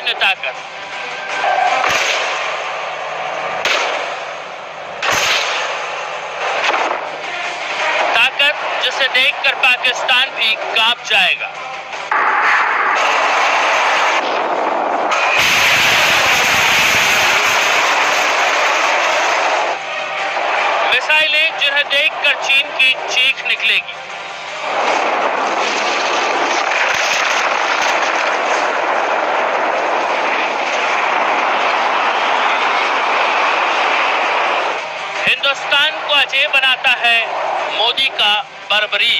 सैन्य ताकत। ताकत जिसे देखकर पाकिस्तान भी कांप जाएगा। मिसाइलें जिन्हें देखकर चीन की चीख निकलेगी। हिंदुस्तान को अजय बनाता है मोदी का बर्बरी।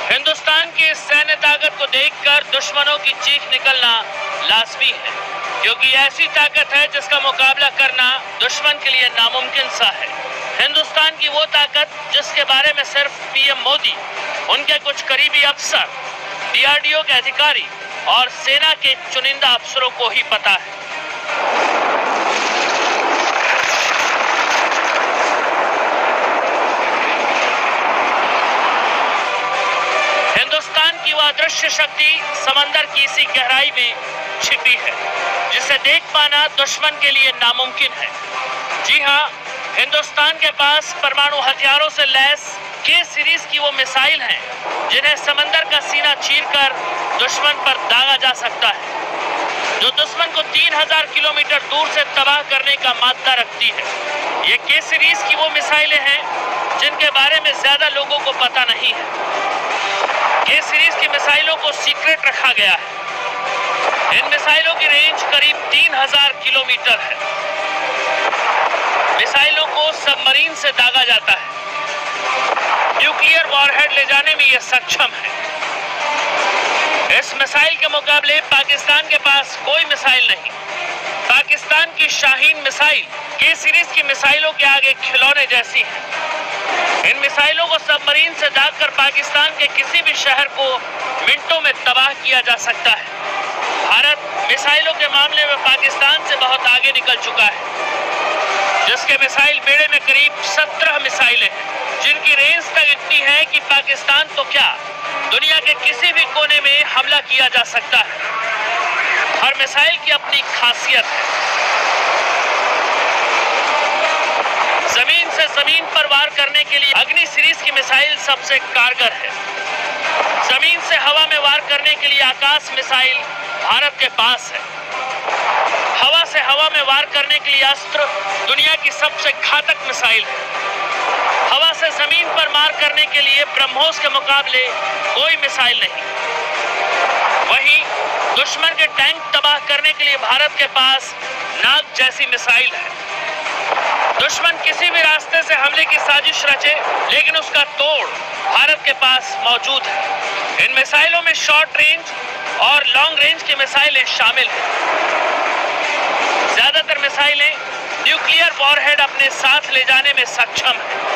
हिंदुस्तान की सैन्य ताकत को देखकर दुश्मनों की चीख निकलना लाजमी है, क्योंकि ऐसी ताकत है जिसका मुकाबला करना दुश्मन के लिए नामुमकिन सा है। हिंदुस्तान की वो ताकत जिसके बारे में सिर्फ पीएम मोदी, उनके कुछ करीबी अफसर, डीआरडीओ के अधिकारी और सेना के चुनिंदा अफसरों को ही पता है। हिंदुस्तान की वह अदृश्य शक्ति समंदर की इसी गहराई में छिपी है, जिसे देख पाना दुश्मन के लिए नामुमकिन है। जी हाँ, हिंदुस्तान के पास परमाणु हथियारों से लैस के सीरीज की वो मिसाइल हैं, जिन्हें समंदर का सीना चीरकर दुश्मन पर दागा जा सकता है, जो दुश्मन को 3000 किलोमीटर दूर से तबाह करने का मादा रखती है। ये के सीरीज की वो मिसाइलें हैं जिनके बारे में ज्यादा लोगों को पता नहीं है। के सीरीज की मिसाइलों को सीक्रेट रखा गया है। इन मिसाइलों की रेंज करीब 3000 किलोमीटर है। मिसाइलों को सबमरीन से दागा जाता है। न्यूक्लियर वॉरहेड ले जाने में यह सक्षम है। इस मिसाइल के मुकाबले पाकिस्तान के पास कोई मिसाइल नहीं। पाकिस्तान की शाहीन मिसाइल के सीरीज की मिसाइलों के आगे खिलौने जैसी है। इन मिसाइलों को सबमरीन से दागकर पाकिस्तान के किसी भी शहर को मिनटों में तबाह किया जा सकता है। भारत मिसाइलों के मामले में पाकिस्तान से बहुत आगे निकल चुका है, जिसके मिसाइल बेड़े में करीब 17 मिसाइलें हैं, जिनकी रेंज तक इतनी है कि पाकिस्तान तो क्या, दुनिया के किसी भी कोने में हमला किया जा सकता है। हर मिसाइल की अपनी खासियत है। जमीन से जमीन पर वार करने के लिए अग्नि सीरीज की मिसाइल सबसे कारगर है। जमीन से हवा में वार करने के लिए आकाश मिसाइल भारत के पास है। हवा से हवा में वार करने के लिए अस्त्र दुनिया की सबसे घातक मिसाइल है। हवा से जमीन पर मार करने के लिए ब्रह्मोस के मुकाबले कोई मिसाइल नहीं। वहीं दुश्मन के टैंक तबाह करने के लिए भारत के पास नाग जैसी मिसाइल है। दुश्मन किसी भी रास्ते से हमले की साजिश रचे, लेकिन उसका तोड़ भारत के पास मौजूद है। इन मिसाइलों में शॉर्ट रेंज और लॉन्ग रेंज की मिसाइलें शामिल हैं। ज्यादातर मिसाइलें न्यूक्लियर वॉरहेड अपने साथ ले जाने में सक्षम है।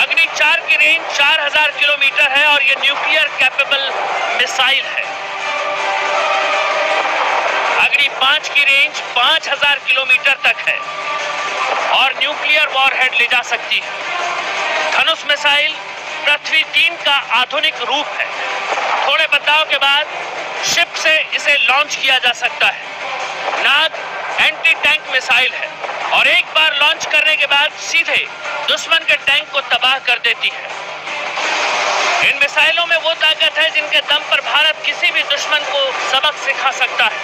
अग्नि 4 की रेंज 4000 किलोमीटर है और ये न्यूक्लियर कैपेबल मिसाइल है। अग्नि 5 की रेंज 5000 किलोमीटर तक है और न्यूक्लियर वॉरहेड ले जा सकती है। धनुष मिसाइल पृथ्वी 3 का आधुनिक रूप है। थोड़े बदलाव के बाद शिप से इसे लॉन्च किया जा सकता है। नाग एंटी टैंक मिसाइल है और एक बार लॉन्च करने के बाद सीधे दुश्मन के टैंक को तबाह कर देती है। इन मिसाइलों में वो ताकत है जिनके दम पर भारत किसी भी दुश्मन को सबक सिखा सकता है।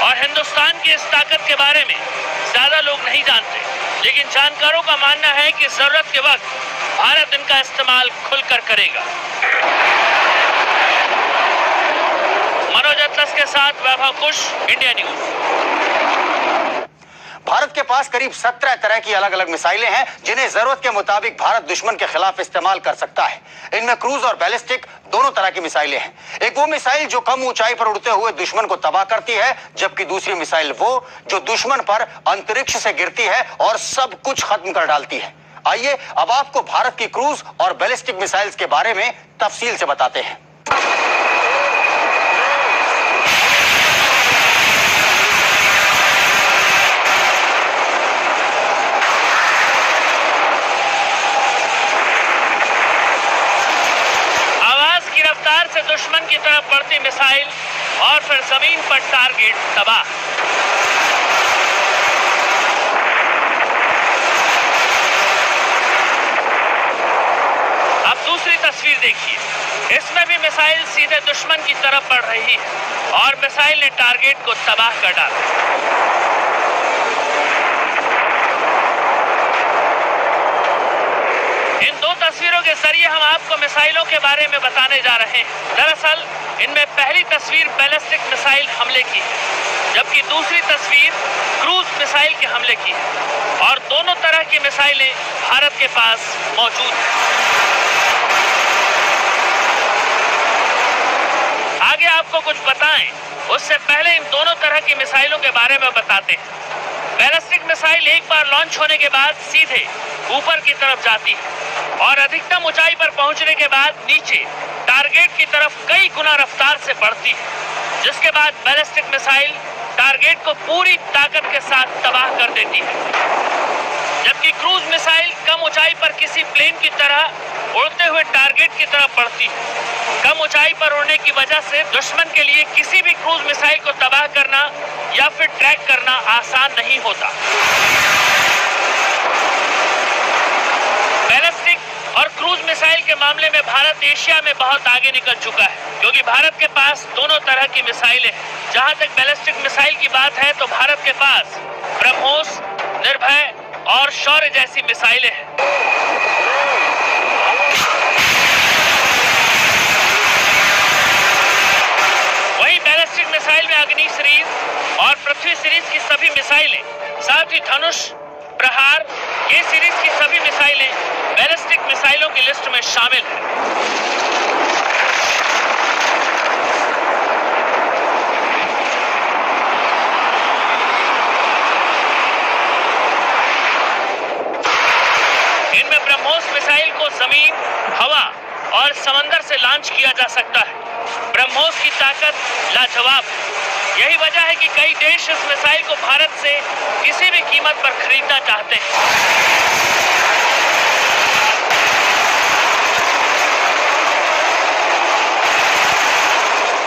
और हिंदुस्तान की इस ताकत के बारे में ज्यादा लोग नहीं जानते, लेकिन जानकारों का मानना है कि जरूरत के वक्त भारत इनका इस्तेमाल खुलकर करेगा। मनोज अतलस के साथ वैभव कुश, इंडिया न्यूज। भारत के पास करीब 17 तरह की अलग अलग मिसाइलें हैं, जिन्हें जरूरत के मुताबिक भारत दुश्मन के खिलाफ इस्तेमाल कर सकता है। इनमें क्रूज और बैलिस्टिक दोनों तरह की मिसाइलें हैं। एक वो मिसाइल जो कम ऊंचाई पर उड़ते हुए दुश्मन को तबाह करती है, जबकि दूसरी मिसाइल वो जो दुश्मन पर अंतरिक्ष से गिरती है और सब कुछ खत्म कर डालती है। आइए अब आपको भारत की क्रूज और बैलिस्टिक मिसाइल्स के बारे में तफसील से बताते हैं। की तरफ बढ़ती मिसाइल और फिर जमीन पर टारगेट तबाह। अब दूसरी तस्वीर देखिए, इसमें भी मिसाइल सीधे दुश्मन की तरफ बढ़ रही है और मिसाइल ने टारगेट को तबाह कर डाला। इन दो तस्वीरों के जरिए हम आपको मिसाइलों के बारे में बताने जा रहे हैं। दरअसल इनमें पहली तस्वीर बैलिस्टिक मिसाइल हमले की है, जबकि दूसरी तस्वीर क्रूज मिसाइल के हमले की है और दोनों तरह की मिसाइलें भारत के पास मौजूद हैं। आगे आपको कुछ बताएं, उससे पहले इन दोनों तरह की मिसाइलों के बारे में बताते हैं। बैलिस्टिक मिसाइल एक बार लॉन्च होने के बाद सीधे ऊपर की तरफ जाती है और अधिकतम ऊंचाई पर पहुंचने के बाद नीचे टारगेट की तरफ कई गुना रफ्तार से बढ़ती है, जिसके बाद बैलिस्टिक मिसाइल टारगेट को पूरी ताकत के साथ तबाह कर देती है। जबकि क्रूज मिसाइल कम ऊंचाई पर किसी प्लेन की तरह उड़ते हुए टारगेट की तरफ बढ़ती है। कम ऊंचाई पर उड़ने की वजह से दुश्मन के लिए किसी भी क्रूज मिसाइल को तबाह करना या फिर ट्रैक करना आसान नहीं होता। बैलिस्टिक और क्रूज मिसाइल के मामले में भारत एशिया में बहुत आगे निकल चुका है, क्योंकि भारत के पास दोनों तरह की मिसाइलें हैं। जहां तक बैलिस्टिक मिसाइल की बात है तो भारत के पास ब्रह्मोस, निर्भय और शौर्य जैसी मिसाइलें हैं। वहीं बैलिस्टिक मिसाइल में अग्नि सीरीज और पृथ्वी सीरीज की सभी मिसाइलें, साथ ही धनुष, प्रहार, ये सीरीज की सभी मिसाइलें बैलिस्टिक मिसाइलों की लिस्ट में शामिल हैं। इनमें ब्रह्मोस मिसाइल को जमीन, हवा और समंदर से लॉन्च किया जा सकता है। ब्रह्मोस की ताकत लाजवाब है। यही वजह है कि कई देश इस मिसाइल को भारत से किसी भी कीमत पर खरीदना चाहते हैं।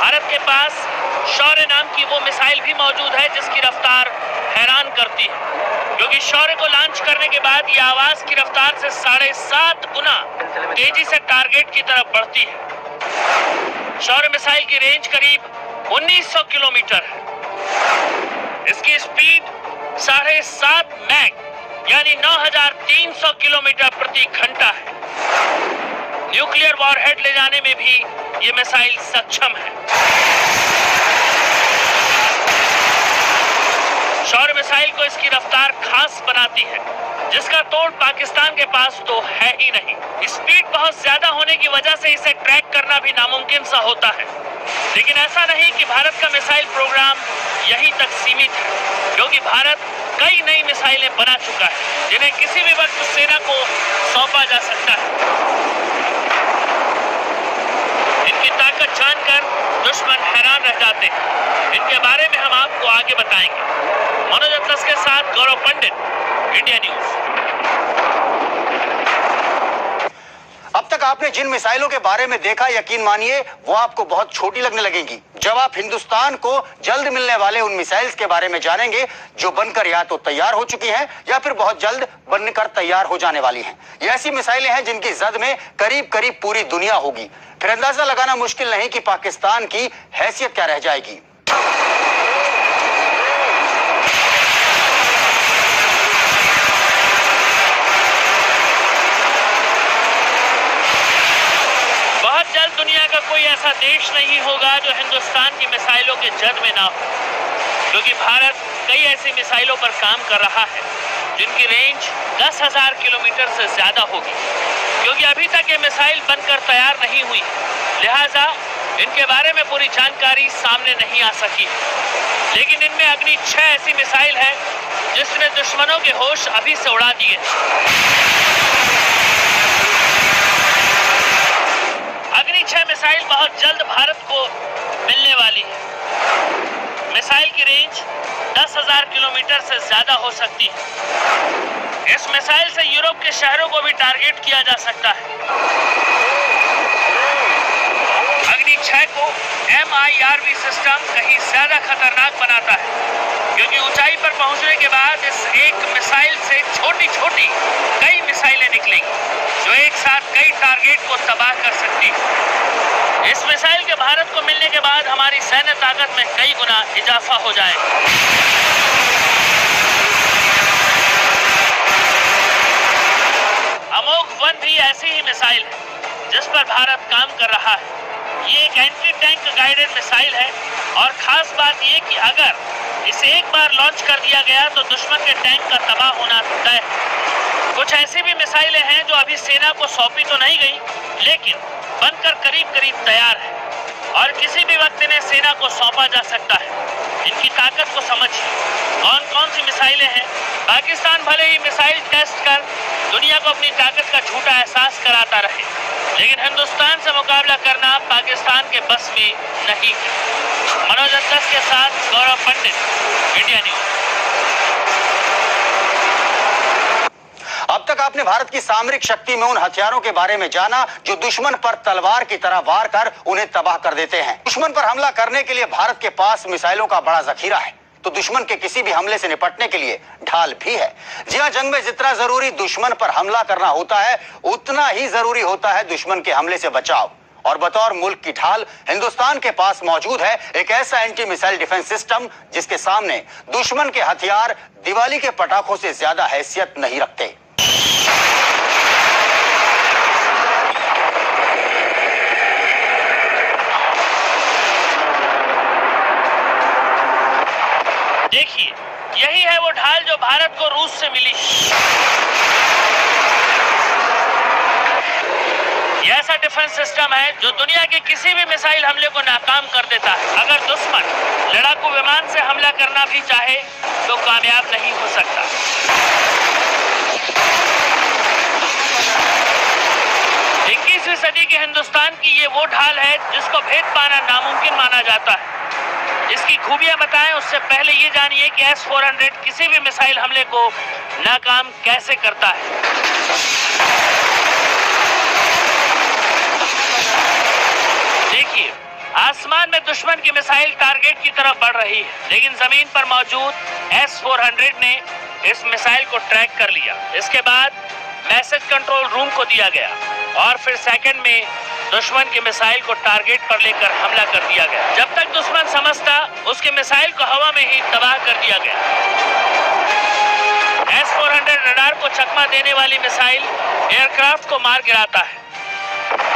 भारत के पास शौर्य नाम की वो मिसाइल भी मौजूद है जिसकी रफ्तार हैरान करती है, क्योंकि शौर्य को लॉन्च करने के बाद ये आवाज की रफ्तार से 7.5 गुना तेजी से टारगेट की तरफ बढ़ती है। शौर्य मिसाइल की रेंज करीब 1900 किलोमीटर है। इसकी स्पीड 7.5 मैक यानी 9300 किलोमीटर प्रति घंटा है। न्यूक्लियर वॉरहेड ले जाने में भी ये मिसाइल सक्षम है। शौर्य मिसाइल को इसकी रफ्तार खास बनाती है, जिसका तोड़ पाकिस्तान के पास तो है ही नहीं। स्पीड बहुत ज्यादा होने की वजह से इसे ट्रैक करना भी नामुमकिन सा होता है। लेकिन ऐसा नहीं कि भारत का मिसाइल प्रोग्राम यहीं तक सीमित है, क्योंकि भारत कई नई मिसाइलें बना चुका है जिन्हें किसी भी वक्त सेना को सौंपा जा सकता है। इनकी ताकत जानकर दुश्मन हैरान रह जाते हैं। इनके बारे में हम आपको आगे बताएंगे। मनोज अतलस के साथ गौरव पंडित, इंडिया न्यूज। अब तक आपने जिन मिसाइलों के बारे में देखा, यकीन मानिए वो आपको बहुत छोटी लगने लगेंगी जब आप हिंदुस्तान को जल्द मिलने वाले उन मिसाइल्स के बारे में जानेंगे जो बनकर या तो तैयार हो चुकी हैं या फिर बहुत जल्द बनकर तैयार हो जाने वाली हैं। ये ऐसी मिसाइलें हैं जिनकी जद में करीब करीब पूरी दुनिया होगी। फिर अंदाजा लगाना मुश्किल नहीं कि पाकिस्तान की हैसियत क्या रह जाएगी। जल्द दुनिया का कोई ऐसा देश नहीं होगा जो हिंदुस्तान की मिसाइलों के जद में ना हो, क्योंकि भारत कई ऐसी मिसाइलों पर काम कर रहा है जिनकी रेंज 10,000 किलोमीटर से ज्यादा होगी। क्योंकि अभी तक ये मिसाइल बनकर तैयार नहीं हुई, लिहाजा इनके बारे में पूरी जानकारी सामने नहीं आ सकी। लेकिन इनमें अग्नि 6 ऐसी मिसाइल है जिसने दुश्मनों के होश अभी से उड़ा दिए। अग्नि 6 मिसाइल बहुत जल्द भारत को मिलने वाली है। मिसाइल की रेंज 10,000 किलोमीटर से ज्यादा हो सकती है। इस मिसाइल से यूरोप के शहरों को भी टारगेट किया जा सकता है। अग्नि 6 को IRB सिस्टम कहीं ज्यादा खतरनाक बनाता है, क्योंकि ऊंचाई पर पहुंचने के बाद इस एक मिसाइल से छोटी छोटी कई मिसाइलें निकलेंगी जो एक साथ कई टारगेट को तबाह कर सकती है। इस मिसाइल के भारत को मिलने के बाद हमारी सैन्य ताकत में कई गुना इजाफा हो जाएगा। अमोघ 1 भी ऐसी ही मिसाइल है जिस पर भारत काम कर रहा है। ये एक एंटी टैंक गाइडेड मिसाइल है और खास बात ये कि अगर इसे एक बार लॉन्च कर दिया गया तो दुश्मन के टैंक का तबाह होना तय है। कुछ ऐसी भी मिसाइलें हैं जो अभी सेना को सौंपी तो नहीं गई, लेकिन बनकर करीब करीब तैयार है और किसी भी वक्त इन्हें सेना को सौंपा जा सकता है। इनकी ताकत को समझिए। कौन कौन सी मिसाइलें हैं? पाकिस्तान भले ही मिसाइल टेस्ट कर दुनिया को अपनी ताकत का झूठा एहसास कराता रहे, लेकिन हिंदुस्तान से मुकाबला करना पाकिस्तान के बस में नहीं है। मनोज अत्तस के साथ गौरव पंडित, इंडिया न्यूज। अब तक आपने भारत की सामरिक शक्ति में उन हथियारों के बारे में जाना जो दुश्मन पर तलवार की तरह वार कर उन्हें तबाह कर देते हैं। दुश्मन पर हमला करने के लिए भारत के पास मिसाइलों का बड़ा जखीरा है, तो दुश्मन के किसी भी हमले से निपटने के लिए ढाल भी है। जी हां, जंग में जितना जरूरी दुश्मन पर हमला करना होता है, उतना ही जरूरी होता है दुश्मन के हमले से बचाव। और बतौर मुल्क की ढाल हिंदुस्तान के पास मौजूद है एक ऐसा एंटी मिसाइल डिफेंस सिस्टम जिसके सामने दुश्मन के हथियार दिवाली के पटाखों से ज्यादा हैसियत नहीं रखते। देखिए, यही है वो ढाल जो भारत को रूस से मिली। यह ऐसा डिफेंस सिस्टम है जो दुनिया के किसी भी मिसाइल हमले को नाकाम कर देता है। अगर दुश्मन लड़ाकू विमान से हमला करना भी चाहे तो कामयाब नहीं हो सकता। 21वीं सदी के हिंदुस्तान की ये वो ढाल है जिसको भेद पाना नामुमकिन माना जाता है। इसकी खूबियां बताएं उससे पहले ये जानिए कि S-400 किसी भी मिसाइल हमले को नाकाम कैसे करता है। देखिए, आसमान में दुश्मन की मिसाइल टारगेट की तरफ बढ़ रही है, लेकिन जमीन पर मौजूद S-400 ने इस मिसाइल को ट्रैक कर लिया। इसके बाद मैसेज कंट्रोल रूम को दिया गया और फिर सेकंड में दुश्मन की मिसाइल को टारगेट पर लेकर हमला कर दिया गया। जब तक दुश्मन समझता, उसके मिसाइल को हवा में ही तबाह कर दिया गया। S-400 रडार को चकमा देने वाली मिसाइल एयरक्राफ्ट को मार गिराता है।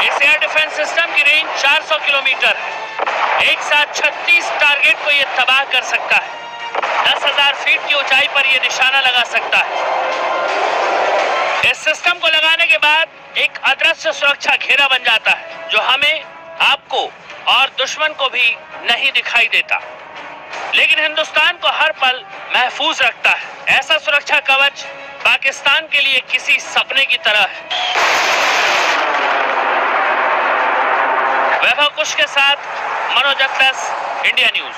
इस एयर डिफेंस सिस्टम की रेंज 400 किलोमीटर है। एक साथ 36 टारगेट को यह तबाह कर सकता है। 10,000 फीट की ऊंचाई पर यह निशाना लगा सकता है। इस सिस्टम को लगाने के बाद एक अदृश्य सुरक्षा घेरा बन जाता है जो हमें, आपको और दुश्मन को भी नहीं दिखाई देता, लेकिन हिंदुस्तान को हर पल महफूज रखता है। ऐसा सुरक्षा कवच पाकिस्तान के लिए किसी सपने की तरह है। वैभव कुश के साथ मनोज अत्तस, इंडिया न्यूज।